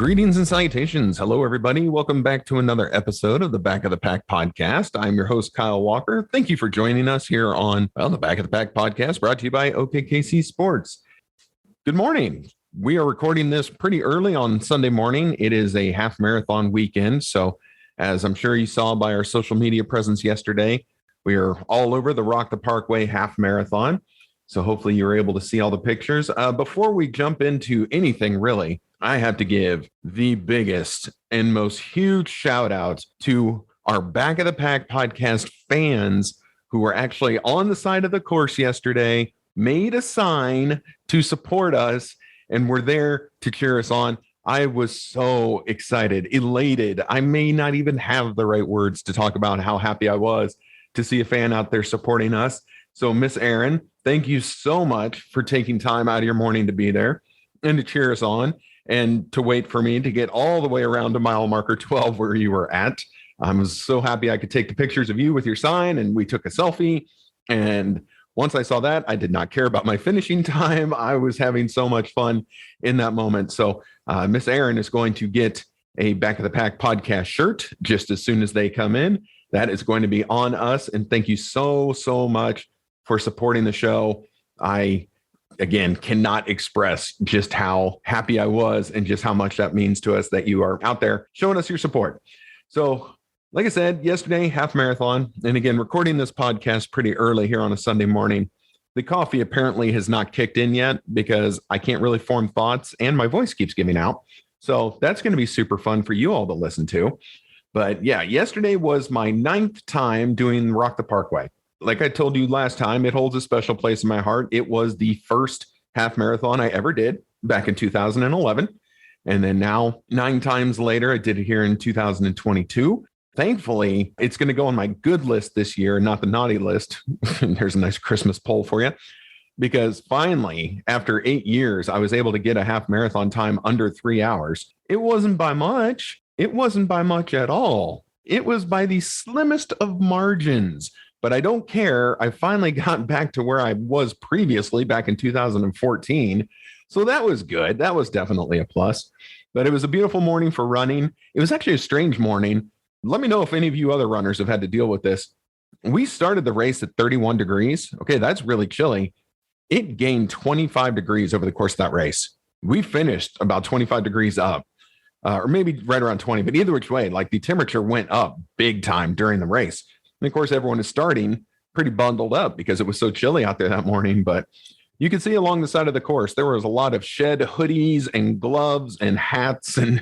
Greetings and salutations. Hello, everybody. Welcome back to another episode of the Back of the Pack podcast. I'm your host, Kyle Walker. Thank you for joining us here on the Back of the Pack podcast, brought to you by OKKC Sports. Good morning. We are recording this pretty early on Sunday morning. It is a half marathon weekend. So, as I'm sure you saw by our social media presence yesterday, we are all over the Rock the Parkway half marathon. So hopefully you were able to see all the pictures. Before we jump into anything, really, I have to give the biggest and most huge shout out to our Back of the Pack podcast fans who were actually on the side of the course yesterday, made a sign to support us, and were there to cheer us on. I was so excited, elated. I may not even have the right words to talk about how happy I was to see a fan out there supporting us. So, Miss Erin, thank you so much for taking time out of your morning to be there and to cheer us on and to wait for me to get all the way around to mile marker 12 where you were at. I was so happy I could take the pictures of you with your sign, and we took a selfie. And once I saw that, I did not care about my finishing time. I was having so much fun in that moment. So Miss Erin is going to get a Back of the Pack podcast shirt just as soon as they come in. That is going to be on us. And thank you so, so much for supporting the show. I, again, cannot express just how happy I was and just how much that means to us that you are out there showing us your support. So, like I said, yesterday, half marathon. And again, recording this podcast pretty early here on a Sunday morning. The coffee apparently has not kicked in yet because I can't really form thoughts and my voice keeps giving out. So that's going to be super fun for you all to listen to. But yeah, yesterday was my 9th time doing Rock the Parkway. Like I told you last time, it holds a special place in my heart. It was the first half marathon I ever did back in 2011. And then now 9 times later, I did it here in 2022. Thankfully, it's going to go on my good list this year, not the naughty list. There's a nice Christmas poll for you. Because finally, after 8 years, I was able to get a half marathon time under 3 hours. It wasn't by much. It wasn't by much at all. It was by the slimmest of margins. But I don't care. I finally got back to where I was previously back in 2014. So that was good. That was definitely a plus. But it was a beautiful morning for running. It was actually a strange morning. Let me know if any of you other runners have had to deal with this. We started the race at 31 degrees. Okay, that's really chilly. It gained 25 degrees over the course of that race. We finished about 25 degrees up, or maybe right around 20. But either which way, like the temperature went up big time during the race. And of course, everyone is starting pretty bundled up because it was so chilly out there that morning. But you can see along the side of the course, there was a lot of shed hoodies and gloves and hats. And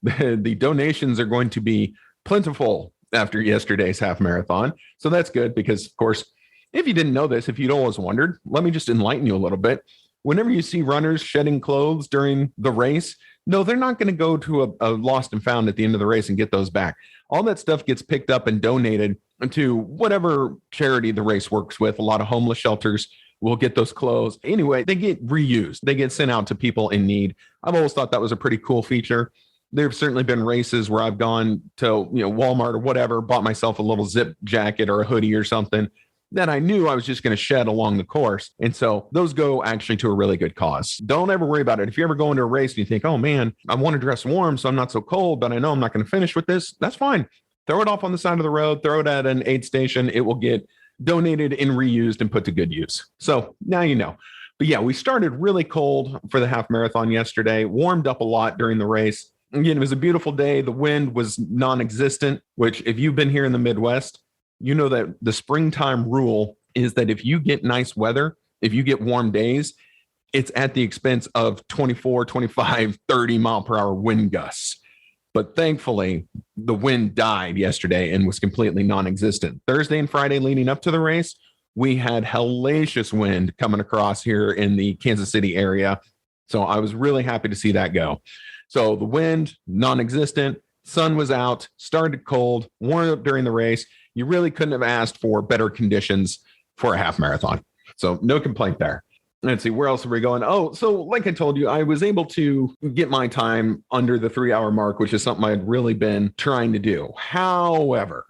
the donations are going to be plentiful after yesterday's half marathon. So that's good because, of course, if you didn't know this, if you'd always wondered, let me just enlighten you a little bit. Whenever you see runners shedding clothes during the race, no, they're not going to go to a lost and found at the end of the race and get those back. All that stuff gets picked up and donated to whatever charity the race works with. A lot of homeless shelters will get those clothes. Anyway, they get reused. They get sent out to people in need. I've always thought that was a pretty cool feature. There have certainly been races where I've gone to Walmart or whatever, bought myself a little zip jacket or a hoodie or something that I knew I was just going to shed along the course. And so those go actually to a really good cause. Don't ever worry about it. If you ever go into a race and you think, oh man, I want to dress warm so I'm not so cold, but I know I'm not going to finish with this, that's fine. Throw it off on the side of the road, throw it at an aid station. It will get donated and reused and put to good use. So now you know. But yeah, we started really cold for the half marathon yesterday, warmed up a lot during the race. Again, it was a beautiful day. The wind was non-existent, which if you've been here in the Midwest, you know that the springtime rule is that if you get nice weather, if you get warm days, it's at the expense of 24, 25, 30 mile per hour wind gusts. But thankfully, the wind died yesterday and was completely non-existent. Thursday and Friday leading up to the race, we had hellacious wind coming across here in the Kansas City area. So I was really happy to see that go. So the wind, non-existent, sun was out, started cold, warmed up during the race. You really couldn't have asked for better conditions for a half marathon. So no complaint there. Let's see, where else are we going? Oh, so like I told you, I was able to get my time under the 3 hour mark, which is something I'd really been trying to do. However,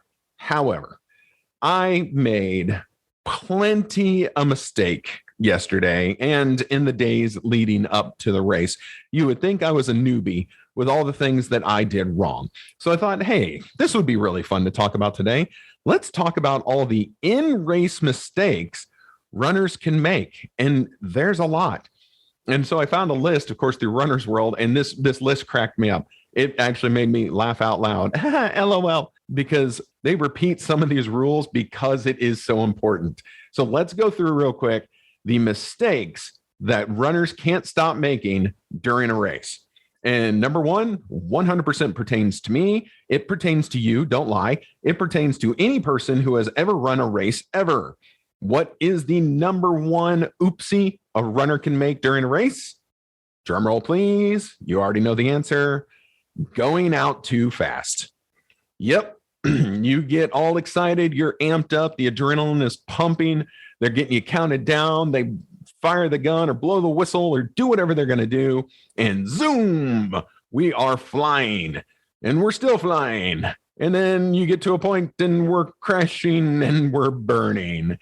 I made plenty a mistake yesterday and in the days leading up to the race. You would think I was a newbie, with all the things that I did wrong. So I thought, hey, this would be really fun to talk about today. Let's talk about all the in-race mistakes runners can make. And there's a lot. And so I found a list, of course, through Runner's World, and this list cracked me up. It actually made me laugh out loud, LOL, because they repeat some of these rules because it is so important. So let's go through real quick the mistakes that runners can't stop making during a race. And number one, 100% pertains to me. It pertains to you. Don't lie. It pertains to any person who has ever run a race ever. What is the number one oopsie a runner can make during a race? Drum roll, please. You already know the answer. Going out too fast. Yep. You get all excited. You're amped up. The adrenaline is pumping. They're getting you counted down. They fire the gun or blow the whistle or do whatever they're going to do. And zoom, we are flying and we're still flying. And then you get to a point and we're crashing and we're burning.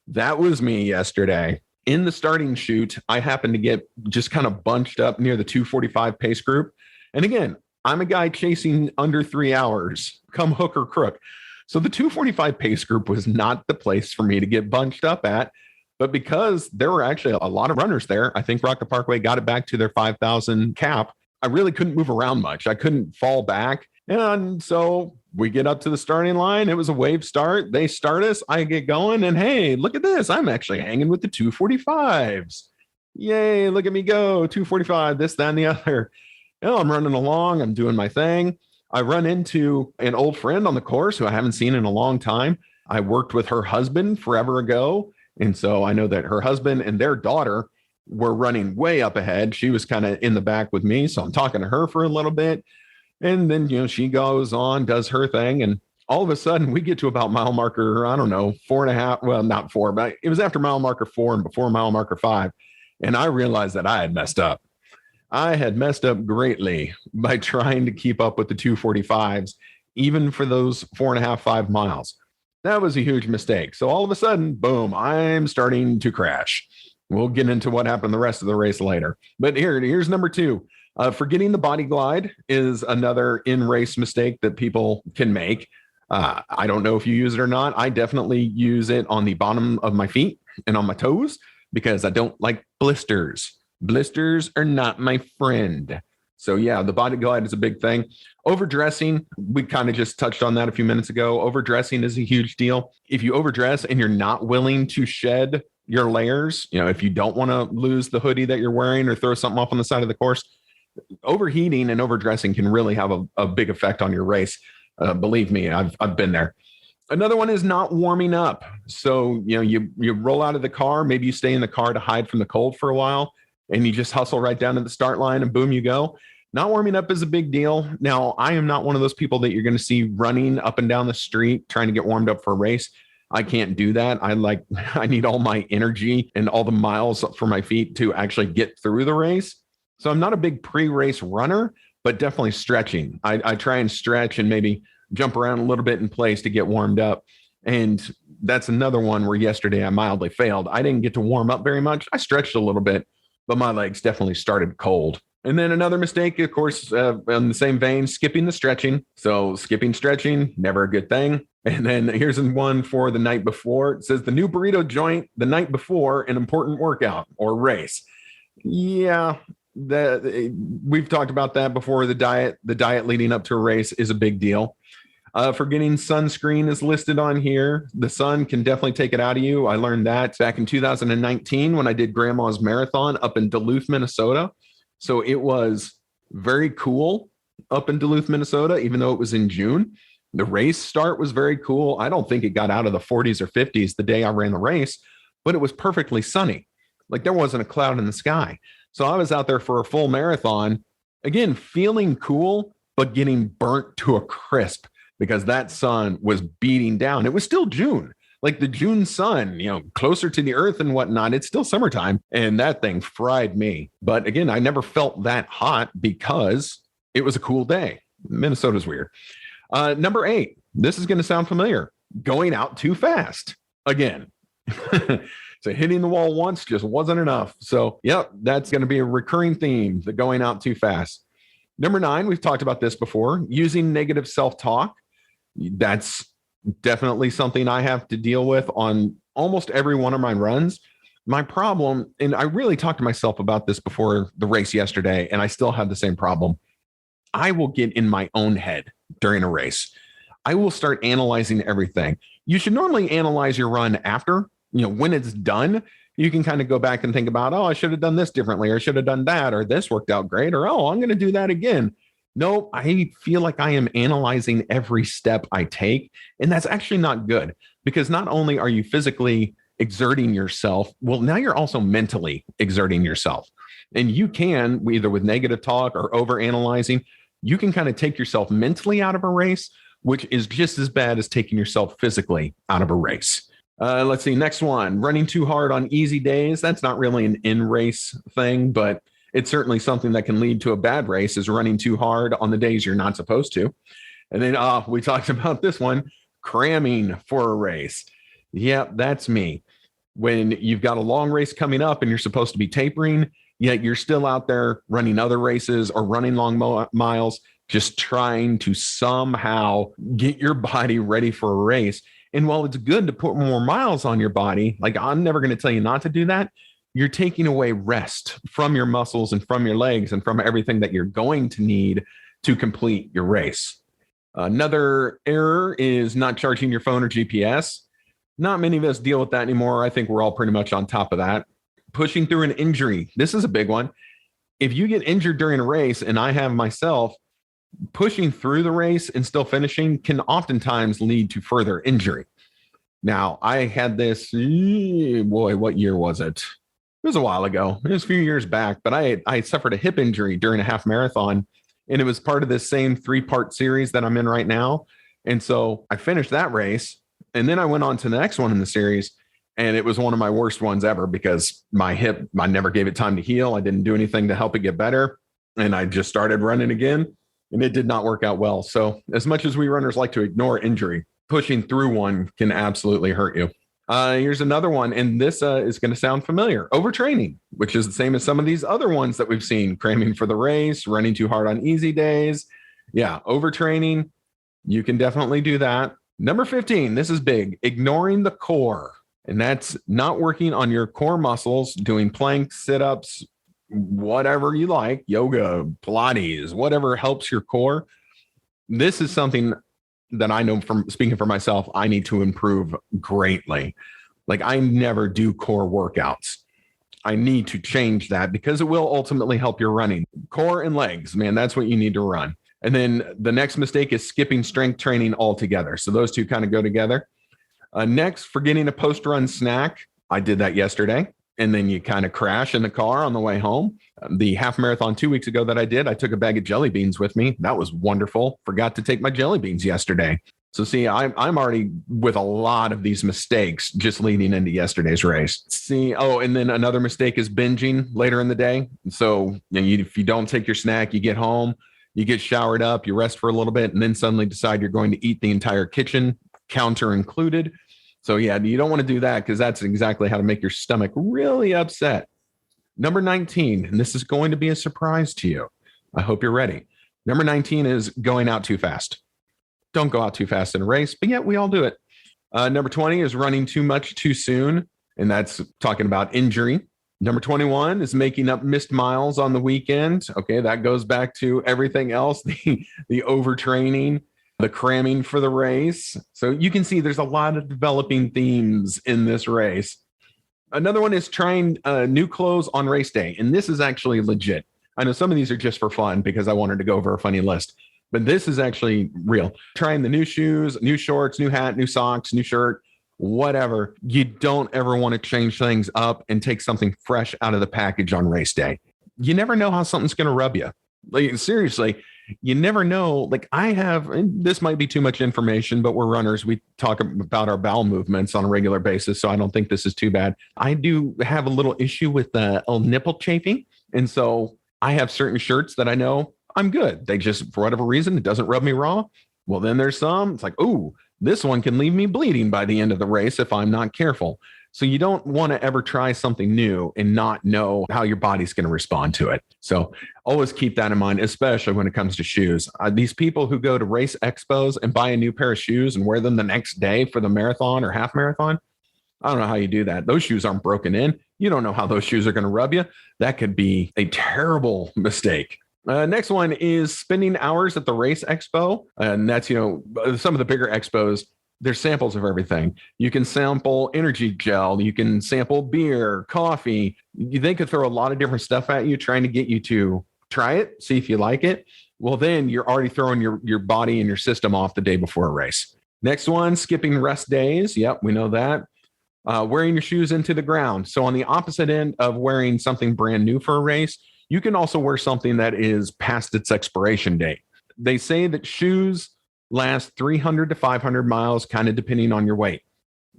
That was me yesterday. In the starting chute, I happened to get just kind of bunched up near the 2:45 pace group. And again, I'm a guy chasing under 3 hours, come hook or crook. So the 2:45 pace group was not the place for me to get bunched up at. But because there were actually a lot of runners there, I think Rocket Parkway got it back to their 5,000 cap. I really couldn't move around much. I couldn't fall back. And so we get up to the starting line. It was a wave start. They start us. I get going. And hey, look at this. I'm actually hanging with the 2:45s. Yay, look at me go. 2:45, this, that, and the other. I'm running along. I'm doing my thing. I run into an old friend on the course who I haven't seen in a long time. I worked with her husband forever ago. And so I know that her husband and their daughter were running way up ahead. She was kind of in the back with me. So I'm talking to her for a little bit. And then, she goes on, does her thing. And all of a sudden we get to about mile marker, I don't know, 4.5. Well, not 4, but it was after mile marker 4 and before mile marker 5. And I realized that I had messed up. I had messed up greatly by trying to keep up with the 2:45s, even for those 4.5, 5 miles. That was a huge mistake. So all of a sudden, boom, I'm starting to crash. We'll get into what happened the rest of the race later. But here's number 2. Forgetting the body glide is another in-race mistake that people can make. I don't know if you use it or not. I definitely use it on the bottom of my feet and on my toes because I don't like blisters. Blisters are not my friend. So yeah, the body glide is a big thing. Overdressing, we kind of just touched on that a few minutes ago. Overdressing is a huge deal. If you overdress and you're not willing to shed your layers, if you don't want to lose the hoodie that you're wearing or throw something off on the side of the course, overheating and overdressing can really have a big effect on your race. Believe me, I've been there. Another one is not warming up. So, you roll out of the car, maybe you stay in the car to hide from the cold for a while, and you just hustle right down to the start line and boom, you go. Not warming up is a big deal. Now, I am not one of those people that you're going to see running up and down the street trying to get warmed up for a race. I can't do that. I need all my energy and all the miles for my feet to actually get through the race. So I'm not a big pre-race runner, but definitely stretching. I try and stretch and maybe jump around a little bit in place to get warmed up. And that's another one where yesterday I mildly failed. I didn't get to warm up very much. I stretched a little bit, but my legs definitely started cold. And then another mistake, of course, in the same vein, skipping the stretching. So skipping stretching, never a good thing. And then here's one for the night before. It says the new burrito joint the night before an important workout or race. Yeah, we've talked about that before. The diet leading up to a race is a big deal. Forgetting sunscreen is listed on here. The sun can definitely take it out of you. I learned that back in 2019 when I did Grandma's Marathon up in Duluth, Minnesota. So it was very cool up in Duluth, Minnesota, even though it was in June. The race start was very cool. I don't think it got out of the 40s or 50s the day I ran the race, but it was perfectly sunny. Like there wasn't a cloud in the sky. So I was out there for a full marathon, again, feeling cool, but getting burnt to a crisp because that sun was beating down. It was still June, like the June sun, closer to the earth and whatnot. It's still summertime and that thing fried me. But again, I never felt that hot because it was a cool day. Minnesota's weird. Number 8, this is going to sound familiar. Going out too fast again. So hitting the wall once just wasn't enough. So, yep, that's going to be a recurring theme, the going out too fast. Number 9, we've talked about this before, using negative self-talk. That's definitely something I have to deal with on almost every one of my runs. My problem, and I really talked to myself about this before the race yesterday, and I still have the same problem. I will get in my own head during a race. I will start analyzing everything. You should normally analyze your run after, when it's done. You can kind of go back and think about, oh, I should have done this differently, or I should have done that, or this worked out great, or oh, I'm going to do that again. No, I feel like I am analyzing every step I take. And that's actually not good, because not only are you physically exerting yourself, well, now you're also mentally exerting yourself. And you can, either with negative talk or over analyzing, you can kind of take yourself mentally out of a race, which is just as bad as taking yourself physically out of a race. Let's see. Next one, running too hard on easy days. That's not really an in-race thing, but it's certainly something that can lead to a bad race, is running too hard on the days you're not supposed to. And then we talked about this one, cramming for a race. Yeah, that's me. When you've got a long race coming up and you're supposed to be tapering, yet you're still out there running other races or running long miles, just trying to somehow get your body ready for a race. And while it's good to put more miles on your body, like I'm never going to tell you not to do that, you're taking away rest from your muscles and from your legs and from everything that you're going to need to complete your race. Another error is not charging your phone or GPS. Not many of us deal with that anymore. I think we're all pretty much on top of that. Pushing through an injury. This is a big one. If you get injured during a race, and I have myself, pushing through the race and still finishing can oftentimes lead to further injury. Now, I had this, what year was it? It was a while ago. It was a few years back, but I suffered a hip injury during a half marathon, and it was part of this same 3-part series that I'm in right now. And so I finished that race, and then I went on to the next one in the series, and it was one of my worst ones ever, because my hip, I never gave it time to heal. I didn't do anything to help it get better, and I just started running again, and it did not work out well. So as much as we runners like to ignore injury, pushing through one can absolutely hurt you. Here's another one, and this is going to sound familiar. Overtraining, which is the same as some of these other ones that we've seen. Cramming for the race, running too hard on easy days. Yeah, overtraining, you can definitely do that. Number 15, this is big. Ignoring the core. And that's not working on your core muscles, doing planks, sit-ups, whatever you like, yoga, Pilates, whatever helps your core. This is something that I know, from speaking for myself, I need to improve greatly. Like, I never do core workouts. I need to change that, because it will ultimately help your running. Core and legs, man, that's what you need to run. And then the next mistake is skipping strength training altogether. So those two kind of go together. Next, forgetting a post-run snack. I did that yesterday. And then you kind of crash in the car on the way home. The half marathon 2 weeks ago that I did, I took a bag of jelly beans with me. That was wonderful. Forgot to take my jelly beans yesterday. So see, I'm already with a lot of these mistakes just leading into yesterday's race. See, and then another mistake is binging later in the day. So if you don't take your snack, you get home, you get showered up, you rest for a little bit, and then suddenly decide you're going to eat the entire kitchen, counter included. So yeah, you don't want to do that, because that's exactly how to make your stomach really upset. Number 19, and this is going to be a surprise to you. I hope you're ready. Number 19 is going out too fast. Don't go out too fast in a race, but yet we all do it. Number 20 is running too much too soon, and that's talking about injury. Number 21 is making up missed miles on the weekend. Okay, that goes back to everything else, the overtraining, the cramming for the race. So you can see there's a lot of developing themes in this race. Another one is trying new clothes on race day. And this is actually legit. I know some of these are just for fun because I wanted to go over a funny list, but this is actually real. Trying the new shoes, new shorts, new hat, new socks, new shirt, whatever. You don't ever want to change things up and take something fresh out of the package on race day. You never know how something's going to rub you. Like, seriously, you never know. Like, this might be too much information, but we're runners. We talk about our bowel movements on a regular basis, so I don't think this is too bad. I do have a little issue with the nipple chafing. And so I have certain shirts that I know I'm good. They just, for whatever reason, it doesn't rub me raw. Well, then there's some, it's like, oh, this one can leave me bleeding by the end of the race if I'm not careful. So you don't want to ever try something new and not know how your body's going to respond to it. So always keep that in mind, especially when it comes to shoes. These people who go to race expos and buy a new pair of shoes and wear them the next day for the marathon or half marathon, I don't know how you do that. Those shoes aren't broken in. You don't know how those shoes are going to rub you. That could be a terrible mistake. Next one is spending hours at the race expo. And that's, some of the bigger expos, there's samples of everything. You can sample energy gel. You can sample beer, coffee. They could throw a lot of different stuff at you, trying to get you to try it, see if you like it. Well, then you're already throwing your body and your system off the day before a race. Next one, skipping rest days. Yep, we know that. Wearing your shoes into the ground. So on the opposite end of wearing something brand new for a race, you can also wear something that is past its expiration date. They say that shoes last 300 to 500 miles, kind of depending on your weight.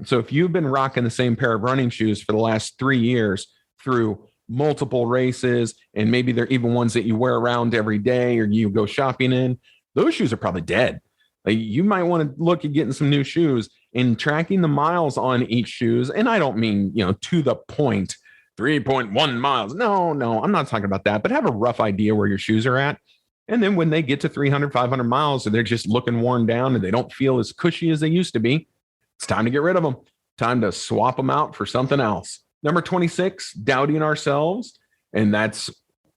So if you've been rocking the same pair of running shoes for the last 3 years through multiple races, and maybe they're even ones that you wear around every day or you go shopping in, those shoes are probably dead. You might want to look at getting some new shoes and tracking the miles on each shoes. And I don't mean, to the point, 3.1 miles. No, I'm not talking about that, but have a rough idea where your shoes are at. And then when they get to 300, 500 miles and they're just looking worn down and they don't feel as cushy as they used to be, it's time to get rid of them. Time to swap them out for something else. Number 26, doubting ourselves. And that's,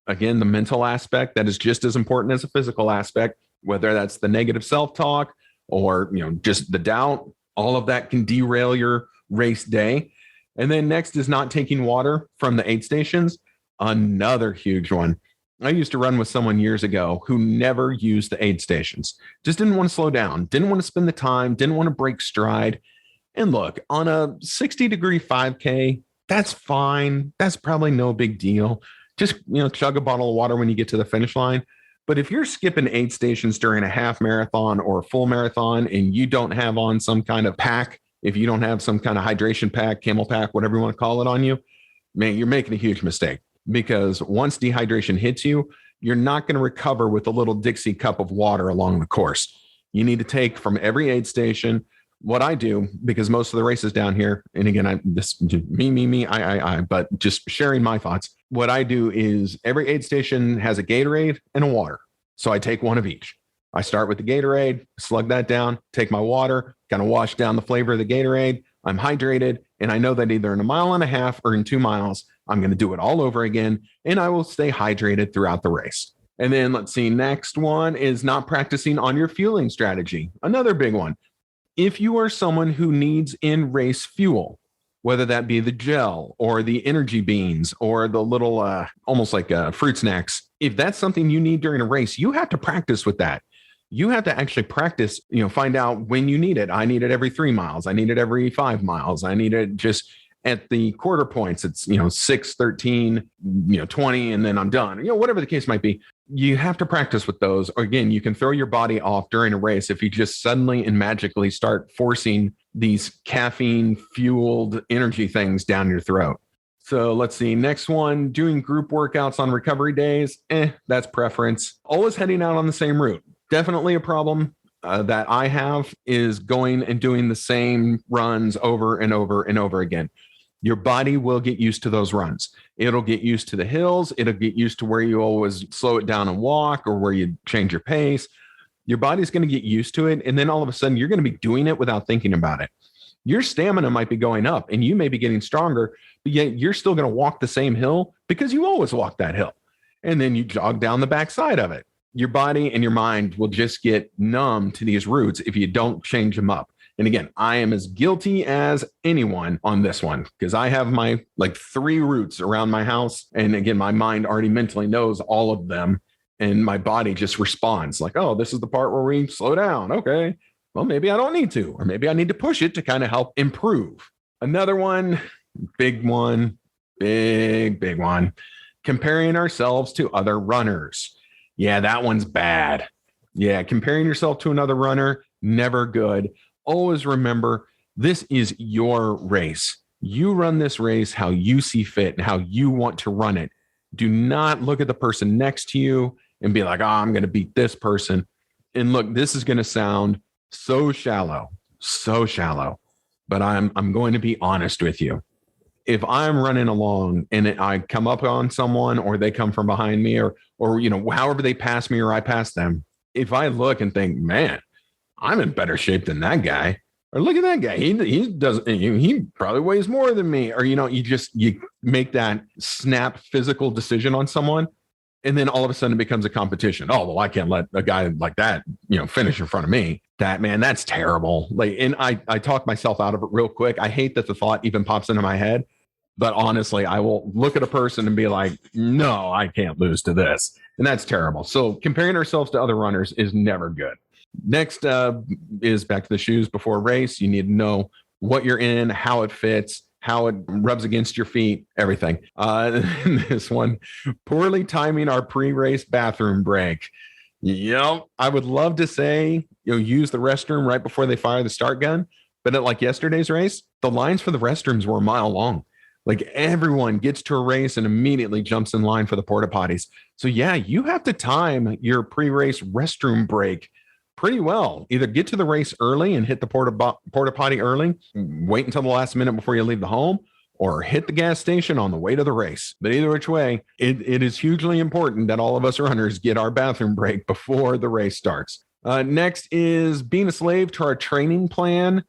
again, the mental aspect that is just as important as the physical aspect, whether that's the negative self-talk or, just the doubt. All of that can derail your race day. And then next is not taking water from the aid stations. Another huge one. I used to run with someone years ago who never used the aid stations, just didn't want to slow down, didn't want to spend the time, didn't want to break stride. And look, on a 60-degree 5K, that's fine. That's probably no big deal. Just, chug a bottle of water when you get to the finish line. But if you're skipping aid stations during a half marathon or a full marathon and you don't have on some kind of pack, if you don't have some kind of hydration pack, camel pack, whatever you want to call it on you, man, you're making a huge mistake. Because once dehydration hits you, you're not going to recover with a little Dixie cup of water along the course. You need to take from every aid station. What I do, because most of the races down here, and again, but just sharing my thoughts. What I do is every aid station has a Gatorade and a water. So I take one of each. I start with the Gatorade, slug that down, take my water, kind of wash down the flavor of the Gatorade. I'm hydrated, and I know that either in a mile and a half or in 2 miles, I'm going to do it all over again, and I will stay hydrated throughout the race. And then let's see, next one is not practicing on your fueling strategy. Another big one. If you are someone who needs in-race fuel, whether that be the gel or the energy beans or the little, almost like fruit snacks, if that's something you need during a race, you have to practice with that. You have to actually practice, find out when you need it. I need it every 3 miles. I need it every 5 miles. I need it just at the quarter points. It's, 6, 13, 20, and then I'm done. Whatever the case might be, you have to practice with those. Or again, you can throw your body off during a race if you just suddenly and magically start forcing these caffeine fueled energy things down your throat. So let's see. Next one, doing group workouts on recovery days. That's preference. Always heading out on the same route. Definitely a problem that I have is going and doing the same runs over and over and over again. Your body will get used to those runs. It'll get used to the hills. It'll get used to where you always slow it down and walk or where you change your pace. Your body's going to get used to it. And then all of a sudden, you're going to be doing it without thinking about it. Your stamina might be going up and you may be getting stronger, but yet you're still going to walk the same hill because you always walk that hill. And then you jog down the backside of it. Your body and your mind will just get numb to these routes if you don't change them up. And again, I am as guilty as anyone on this one because I have my 3 routes around my house. And again, my mind already mentally knows all of them. And my body just responds like, oh, this is the part where we slow down. Okay, well, maybe I don't need to, or maybe I need to push it to kind of help improve. Another one, big one, big one, comparing ourselves to other runners. Yeah, that one's bad. Yeah, comparing yourself to another runner, never good. Always remember, this is your race. You run this race how you see fit and how you want to run it. Do not look at the person next to you and be like, oh, I'm going to beat this person. And look, this is going to sound so shallow, but I'm going to be honest with you. if I'm running along and I come up on someone or they come from behind me or, however they pass me or I pass them, if I look and think, man, I'm in better shape than that guy, or look at that guy, he doesn't, he probably weighs more than me, or, you make that snap physical decision on someone. And then all of a sudden it becomes a competition. Oh, well, I can't let a guy like that, finish in front of me. That's terrible. And I talk myself out of it real quick. I hate that the thought even pops into my head. But honestly, I will look at a person and be like, no, I can't lose to this. And that's terrible. So comparing ourselves to other runners is never good. Next is back to the shoes before a race. You need to know what you're in, how it fits, how it rubs against your feet, everything. This one, poorly timing our pre-race bathroom break. I would love to say, use the restroom right before they fire the start gun. But at like yesterday's race, the lines for the restrooms were a mile long. Like everyone gets to a race and immediately jumps in line for the porta potties. So yeah, you have to time your pre-race restroom break pretty well. Either get to the race early and hit the porta potty early, wait until the last minute before you leave the home, or hit the gas station on the way to the race. But either which way, it is hugely important that all of us runners get our bathroom break before the race starts. Next is being a slave to our training plan.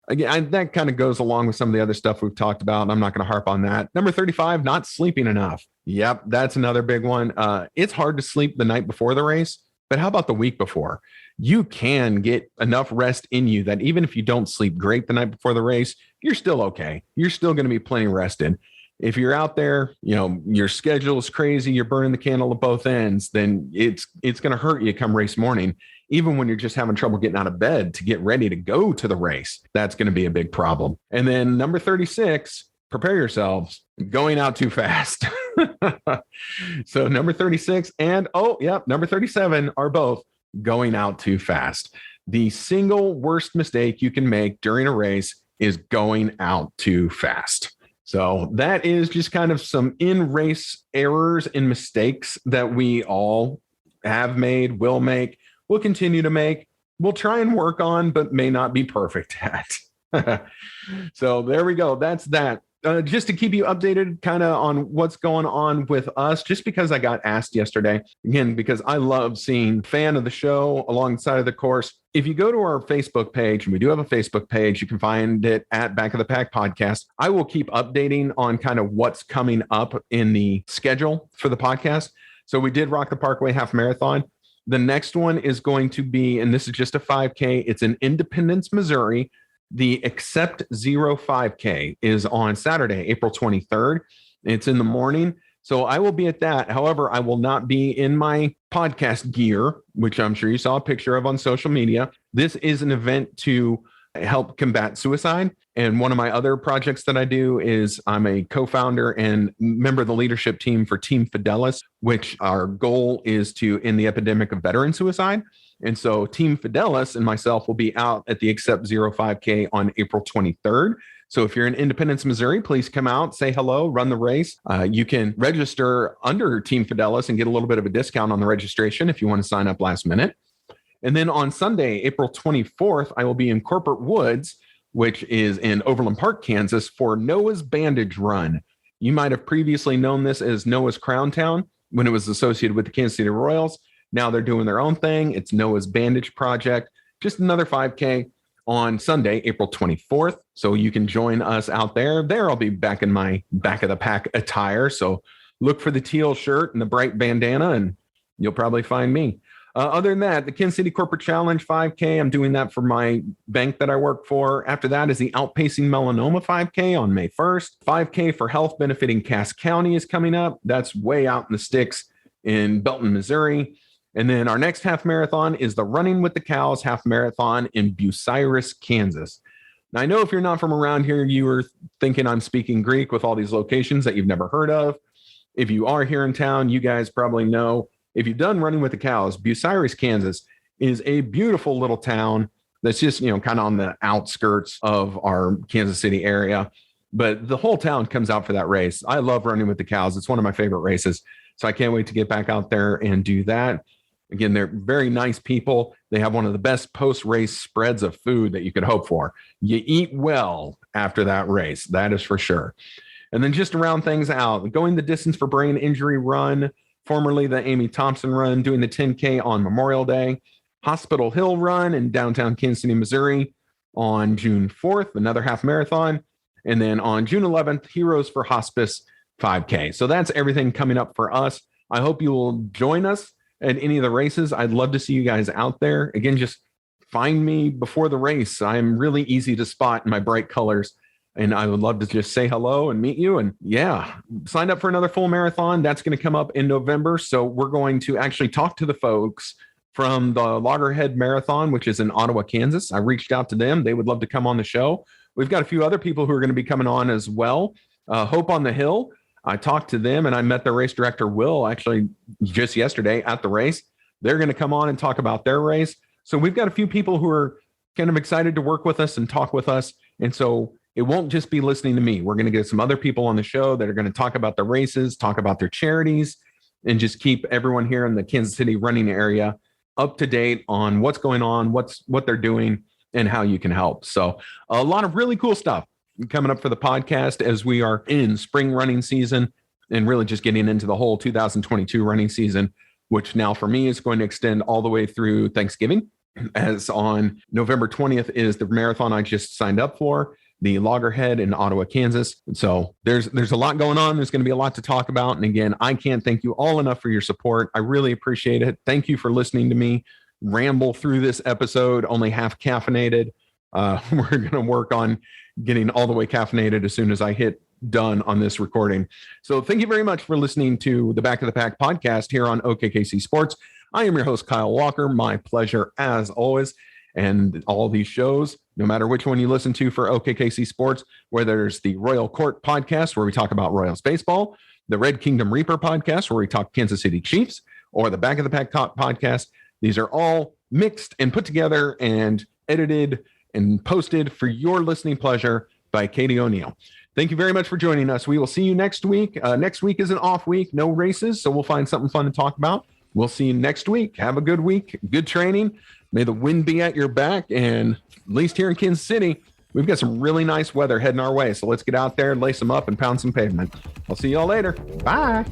Again, that kind of goes along with some of the other stuff we've talked about. I'm not going to harp on that. Number 35, not sleeping enough. Yep, that's another big one. It's hard to sleep the night before the race, but how about the week before? You can get enough rest in you that even if you don't sleep great the night before the race, you're still okay. You're still going to be plenty rested. If you're out there, your schedule is crazy, you're burning the candle at both ends, then it's going to hurt you come race morning. Even when you're just having trouble getting out of bed to get ready to go to the race, that's going to be a big problem. And then number 36, prepare yourselves, going out too fast. So number 36 and number 37 are both going out too fast. The single worst mistake you can make during a race is going out too fast. So that is just kind of some in-race errors and mistakes that we all have made, will make, will continue to make, we'll try and work on, but may not be perfect at. So there we go. That's that. Just to keep you updated kind of on what's going on with us, just because I got asked yesterday, again, because I love seeing fan of the show alongside of the course. If you go to our Facebook page, and we do have a Facebook page, you can find it at Back of the Pack Podcast. I will keep updating on kind of what's coming up in the schedule for the podcast. So we did Rock the Parkway Half Marathon. The next one is going to be, and this is just a 5K, it's in Independence, Missouri. The Accept Zero 5K is on Saturday, April 23rd. It's in the morning. So I will be at that. However, I will not be in my podcast gear, which I'm sure you saw a picture of on social media. This is an event to help combat suicide. And one of my other projects that I do is I'm a co-founder and member of the leadership team for Team Fidelis, which our goal is to end the epidemic of veteran suicide. And so Team Fidelis and myself will be out at the Accept Zero 5K on April 23rd. So if you're in Independence, Missouri, please come out, say hello, run the race. You can register under Team Fidelis and get a little bit of a discount on the registration if you want to sign up last minute. And then on Sunday, April 24th, I will be in Corporate Woods, which is in Overland Park, Kansas, for Noah's Bandage Run. You might have previously known this as Noah's Crown Town when it was associated with the Kansas City Royals. Now they're doing their own thing. It's Noah's Bandage Project. Just another 5K on Sunday, April 24th. So you can join us out there. There I'll be back in my Back of the Pack attire. So look for the teal shirt and the bright bandana, and you'll probably find me. Other than that, the Kansas City Corporate Challenge 5K, I'm doing that for my bank that I work for. After that is the Outpacing Melanoma 5K on May 1st. 5K for Health benefiting Cass County is coming up. That's way out in the sticks in Belton, Missouri. And then our next half marathon is the Running with the Cows half marathon in Bucyrus, Kansas. Now, I know if you're not from around here, you were thinking I'm speaking Greek with all these locations that you've never heard of. If you are here in town, you guys probably know. If you've done Running with the Cows, Bucyrus, Kansas is a beautiful little town that's just, kind of on the outskirts of our Kansas City area. But the whole town comes out for that race. I love Running with the Cows. It's one of my favorite races. So I can't wait to get back out there and do that. Again, they're very nice people. They have one of the best post-race spreads of food that you could hope for. You eat well after that race. That is for sure. And then just to round things out, going the distance for brain injury run, formerly the Amy Thompson run, doing the 10K on Memorial Day, Hospital Hill run in downtown Kansas City, Missouri on June 4th, another half marathon. And then on June 11th, Heroes for Hospice 5K. So that's everything coming up for us. I hope you will join us at any of the races. I'd love to see you guys out there. Again, just find me before the race. I'm really easy to spot in my bright colors. And I would love to just say hello and meet you. And yeah, sign up for another full marathon. That's going to come up in November. So we're going to actually talk to the folks from the Loggerhead Marathon, which is in Ottawa, Kansas. I reached out to them. They would love to come on the show. We've got a few other people who are going to be coming on as well. Hope on the Hill. I talked to them and I met their race director, Will, actually just yesterday at the race. They're going to come on and talk about their race. So we've got a few people who are kind of excited to work with us and talk with us. And so it won't just be listening to me. We're going to get some other people on the show that are going to talk about the races, talk about their charities, and just keep everyone here in the Kansas City running area up to date on what's going on, what they're doing, and how you can help. So a lot of really cool stuff coming up for the podcast as we are in spring running season and really just getting into the whole 2022 running season, which now for me is going to extend all the way through Thanksgiving, as on November 20th is the marathon I just signed up for, the Loggerhead in Ottawa, Kansas. So there's a lot going on. There's going to be a lot to talk about. And again, I can't thank you all enough for your support. I really appreciate it. Thank you for listening to me ramble through this episode, only half caffeinated. We're going to work on getting all the way caffeinated as soon as I hit done on this recording. So thank you very much for listening to the Back of the Pack podcast here on OKKC Sports. I am your host, Kyle Walker. My pleasure as always. And all these shows, no matter which one you listen to for OKKC Sports, whether there's the Royal Court podcast where we talk about Royals baseball, the Red Kingdom Reaper podcast where we talk Kansas City Chiefs, or the Back of the Pack podcast, these are all mixed and put together and edited and posted for your listening pleasure by Katie O'Neill. Thank you very much for joining us. We will see you next week. Next week is an off week, no races, so we'll find something fun to talk about. We'll see you next week. Have a good week, good training. May the wind be at your back. And at least here in Kansas City, we've got some really nice weather heading our way. So let's get out there, lace them up, and pound some pavement. I'll see y'all later. Bye.